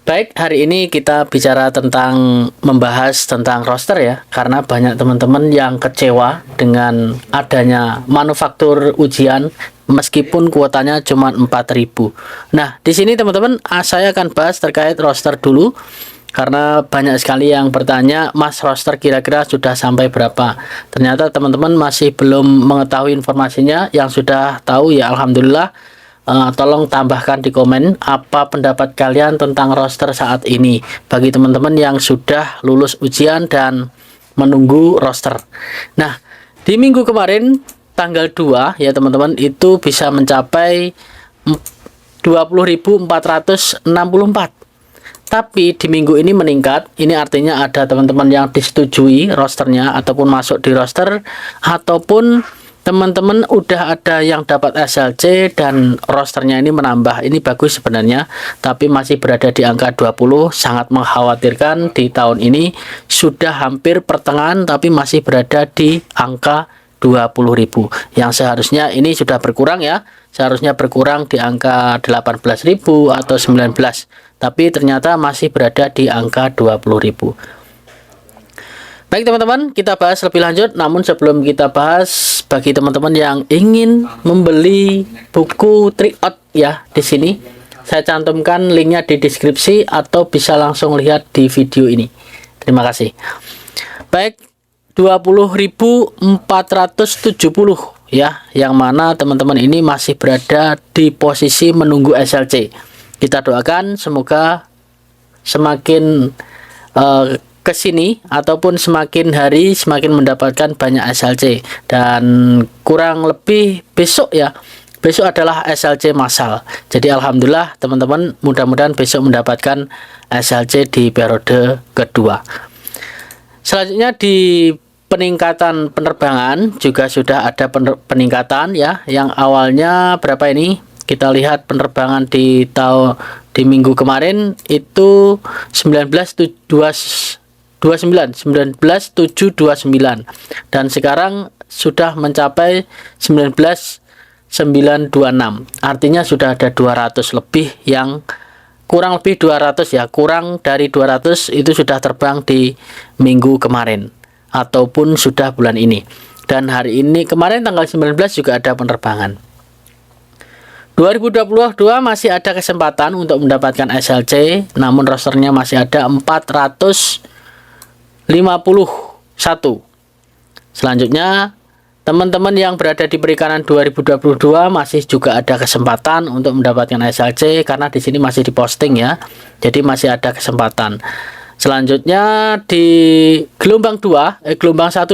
Baik, hari ini kita bicara tentang membahas tentang roster ya, karena banyak teman-teman yang kecewa dengan adanya manufaktur ujian meskipun kuotanya cuma 4.000. Nah, di sini teman-teman, saya akan bahas terkait roster dulu karena banyak sekali yang bertanya, Mas, roster kira-kira sudah sampai berapa? Ternyata teman-teman masih belum mengetahui informasinya. Yang sudah tahu ya alhamdulillah. Tolong tambahkan di komen apa pendapat kalian tentang roster saat ini bagi teman-teman yang sudah lulus ujian dan menunggu roster. Nah, di minggu kemarin tanggal 2 ya teman-teman, itu bisa mencapai 20.464. Tapi di minggu ini meningkat. Ini artinya ada teman-teman yang disetujui rosternya ataupun masuk di roster, ataupun teman-teman udah ada yang dapat SLC dan rosternya ini menambah. Ini bagus sebenarnya, tapi masih berada di angka 20. Sangat mengkhawatirkan di tahun ini. Sudah hampir pertengahan tapi masih berada di angka 20.000. Yang seharusnya ini sudah berkurang ya. Seharusnya berkurang di angka 18.000 atau 19. Tapi ternyata masih berada di angka 20.000. Baik teman-teman, kita bahas lebih lanjut. Namun sebelum kita bahas, bagi teman-teman yang ingin membeli buku tryout ya, di sini saya cantumkan linknya di deskripsi atau bisa langsung lihat di video ini. Terima kasih. Baik, 20.470 ya, yang mana teman-teman ini masih berada di posisi menunggu SLC. Kita doakan semoga semakin ke sini ataupun semakin hari semakin mendapatkan banyak SLC, dan kurang lebih besok ya, besok adalah SLC massal. Jadi alhamdulillah teman-teman, mudah-mudahan besok mendapatkan SLC di periode kedua. Selanjutnya di peningkatan penerbangan juga sudah ada peningkatan ya. Yang awalnya berapa ini? Kita lihat penerbangan di minggu kemarin itu 19.729 dan sekarang sudah mencapai 19.926. Artinya sudah ada 200 lebih yang kurang lebih 200 ya, kurang dari 200 itu sudah terbang di minggu kemarin ataupun sudah bulan ini. Dan hari ini kemarin tanggal 19 juga ada penerbangan. 2022 masih ada kesempatan untuk mendapatkan SLC, namun rosternya masih ada 451. Selanjutnya, teman-teman yang berada di perikanan 2022 masih juga ada kesempatan untuk mendapatkan SLC karena di sini masih diposting ya. Jadi masih ada kesempatan. Selanjutnya di gelombang 1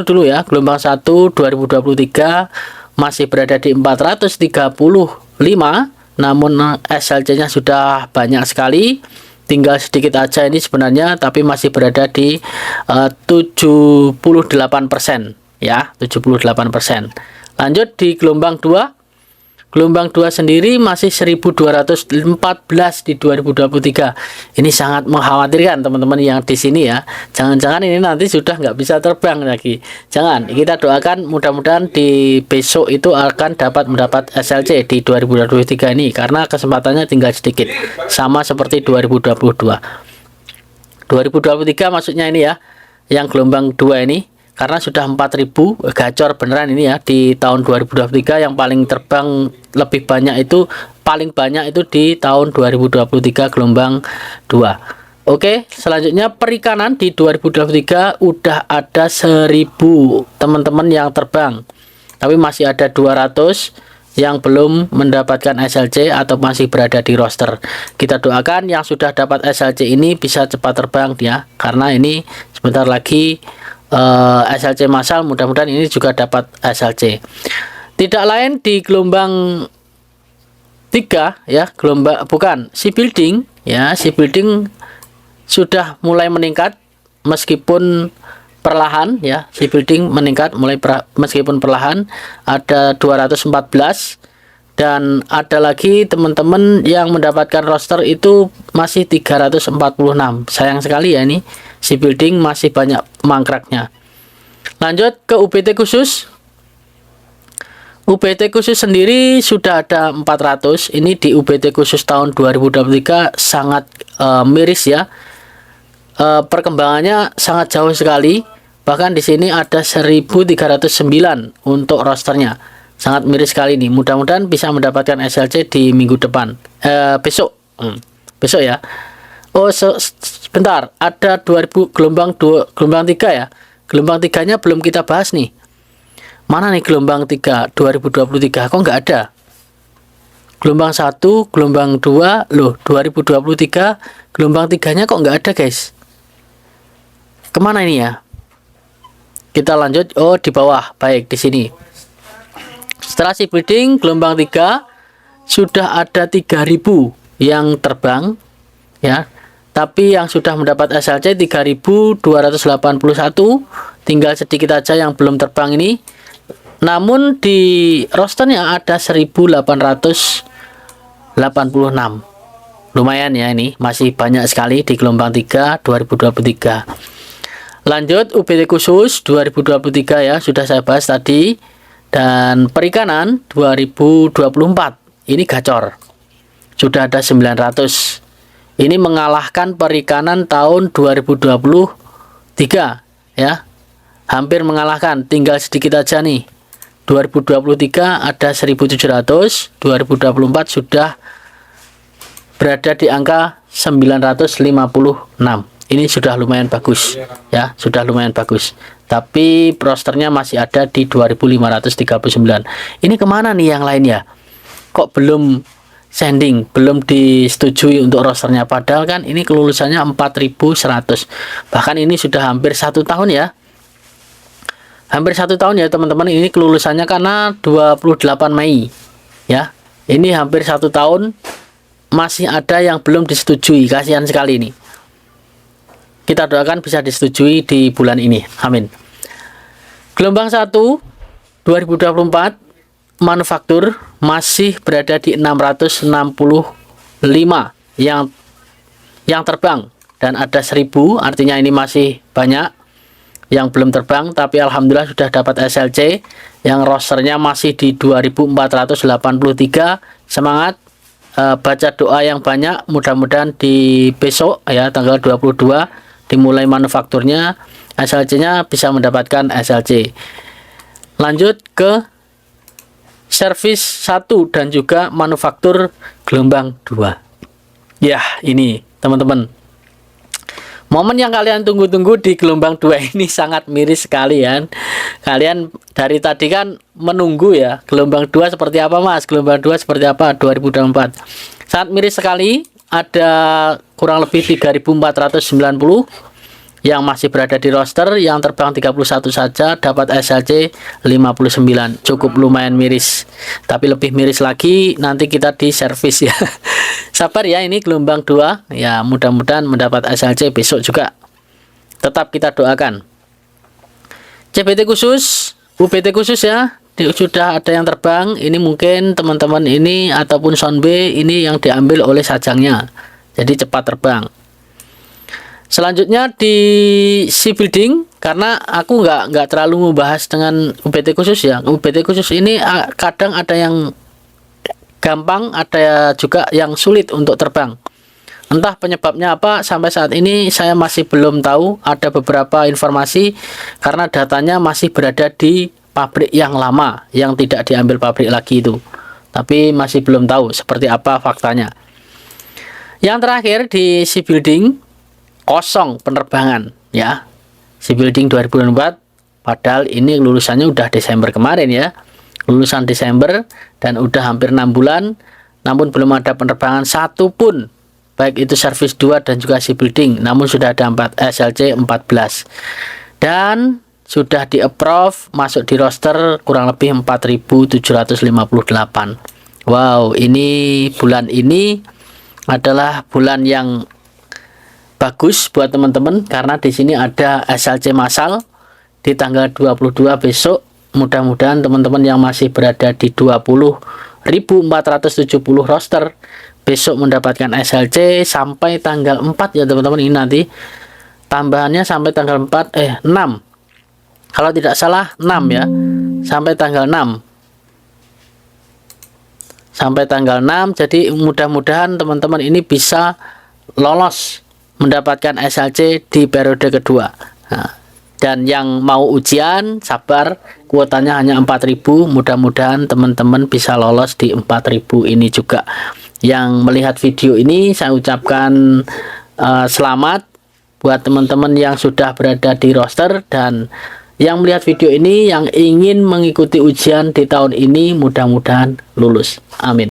dulu ya. Gelombang 1 2023 masih berada di 435, namun SLC-nya sudah banyak sekali. Tinggal sedikit aja ini sebenarnya, tapi masih berada di 78% ya, 78%. Lanjut di gelombang 2. Gelombang 2 sendiri masih 1.214 di 2023. Ini sangat mengkhawatirkan teman-teman yang di sini ya. Jangan-jangan ini nanti sudah nggak bisa terbang lagi. Jangan, kita doakan mudah-mudahan di besok itu akan mendapat SLC di 2023 ini, karena kesempatannya tinggal sedikit. Sama seperti 2022. 2023 maksudnya ini ya, yang gelombang 2 ini. Karena sudah 4.000, gacor beneran ini ya. Di tahun 2023 yang paling terbang lebih banyak itu, paling banyak itu di tahun 2023 gelombang 2. Oke, selanjutnya perikanan di 2023 udah ada 1.000 teman-teman yang terbang. Tapi masih ada 200 yang belum mendapatkan SLC atau masih berada di roster. Kita doakan yang sudah dapat SLC ini bisa cepat terbang ya, karena ini sebentar lagi SLC massal, mudah-mudahan ini juga dapat SLC. Tidak lain di gelombang 3 ya, si building ya, si building sudah mulai meningkat meskipun perlahan ya. Si building meningkat meskipun perlahan, ada 214. Dan ada lagi teman-teman yang mendapatkan roster itu masih 346. Sayang sekali ya, ini si building masih banyak mangkraknya. Lanjut ke UBT khusus. UBT khusus sendiri sudah ada 400. Ini di UBT khusus tahun 2023 sangat miris ya. Perkembangannya sangat jauh sekali. Bahkan di sini ada 1309 untuk rosternya. Sangat miris sekali nih. Mudah-mudahan bisa mendapatkan SLC di minggu depan. Besok. Besok ya. Oh, sebentar. Ada 2000 gelombang 3 ya. Gelombang 3-nya belum kita bahas nih. Mana nih gelombang 3 2023? Kok nggak ada? Gelombang 1, gelombang 2, loh 2023, gelombang 3-nya kok nggak ada guys? Kemana ini ya? Kita lanjut, oh di bawah, baik di sini. Setelah si building, gelombang 3, sudah ada 3000 yang terbang, ya. Tapi yang sudah mendapat SLC 3281, tinggal sedikit aja yang belum terbang ini. Namun di rosternya ada 1886. Lumayan ya, ini masih banyak sekali di gelombang 3 2023. Lanjut UBT khusus 2023 ya, sudah saya bahas tadi. Dan perikanan 2024 ini gacor. Sudah ada 900. Ini mengalahkan perikanan tahun 2023 ya. Hampir mengalahkan, tinggal sedikit aja nih. 2023 ada 1700, 2024 sudah berada di angka 956. Ini sudah lumayan bagus ya, sudah lumayan bagus. Tapi rosternya masih ada di 2539. Ini kemana nih yang lainnya? Kok belum sending, belum disetujui untuk rosternya? Padahal kan ini kelulusannya 4100. Bahkan ini sudah hampir 1 tahun ya. Hampir 1 tahun ya teman-teman, ini kelulusannya karena 28 Mei ya. Ini hampir 1 tahun masih ada yang belum disetujui. Kasihan sekali ini. Kita doakan bisa disetujui di bulan ini, amin. Gelombang 1 2024 manufaktur masih berada di 665 yang terbang, dan ada 1000, artinya ini masih banyak yang belum terbang. Tapi alhamdulillah sudah dapat SLC yang rosternya masih di 2483. Semangat, baca doa yang banyak, mudah-mudahan di besok ya tanggal 22 dimulai manufakturnya, SLC-nya bisa mendapatkan SLC. Lanjut ke servis 1 dan juga manufaktur gelombang 2. Ya, ini teman-teman, momen yang kalian tunggu-tunggu di gelombang 2 ini sangat miris sekali ya. Kalian dari tadi kan menunggu ya, gelombang 2 seperti apa Mas? Gelombang 2 seperti apa 2024? Sangat miris sekali. Ada kurang lebih 3490 yang masih berada di roster, yang terbang 31 saja, dapat SLC 59. Cukup lumayan miris. Tapi lebih miris lagi nanti kita di servis ya. Sabar ya, ini gelombang 2 ya, mudah-mudahan mendapat SLC besok juga. Tetap kita doakan. CBT khusus, UBT khusus ya, sudah ada yang terbang. Ini mungkin teman-teman ini ataupun sound B ini yang diambil oleh sajangnya, jadi cepat terbang. Selanjutnya di C building, karena aku nggak terlalu membahas dengan UBT khusus ya. UBT khusus ini kadang ada yang gampang, ada juga yang sulit untuk terbang. Entah penyebabnya apa, sampai saat ini saya masih belum tahu. Ada beberapa informasi karena datanya masih berada di pabrik yang lama, yang tidak diambil pabrik lagi itu. Tapi masih belum tahu seperti apa faktanya. Yang terakhir di C building, kosong penerbangan ya. C building 2024, padahal ini lulusannya udah Desember kemarin ya. Lulusan Desember dan udah hampir 6 bulan, namun belum ada penerbangan satu pun, baik itu service 2 dan juga C building. Namun sudah ada SLC 14 dan sudah di approve, masuk di roster kurang lebih 4758. Wow, ini bulan ini adalah bulan yang bagus buat teman-teman, karena di sini ada SLC massal di tanggal 22 besok. Mudah-mudahan teman-teman yang masih berada di 20.470 roster besok mendapatkan SLC sampai tanggal 4 ya teman-teman. Ini nanti tambahannya sampai tanggal 6, kalau tidak salah 6 ya, sampai tanggal 6, sampai tanggal 6. Jadi mudah-mudahan teman-teman ini bisa lolos mendapatkan SLC di periode kedua. Nah, dan yang mau ujian sabar, kuotanya hanya 4.000. Mudah-mudahan teman-teman bisa lolos di 4.000 ini juga. Yang melihat video ini saya ucapkan selamat buat teman-teman yang sudah berada di roster, dan yang melihat video ini yang ingin mengikuti ujian di tahun ini mudah-mudahan lulus. Amin.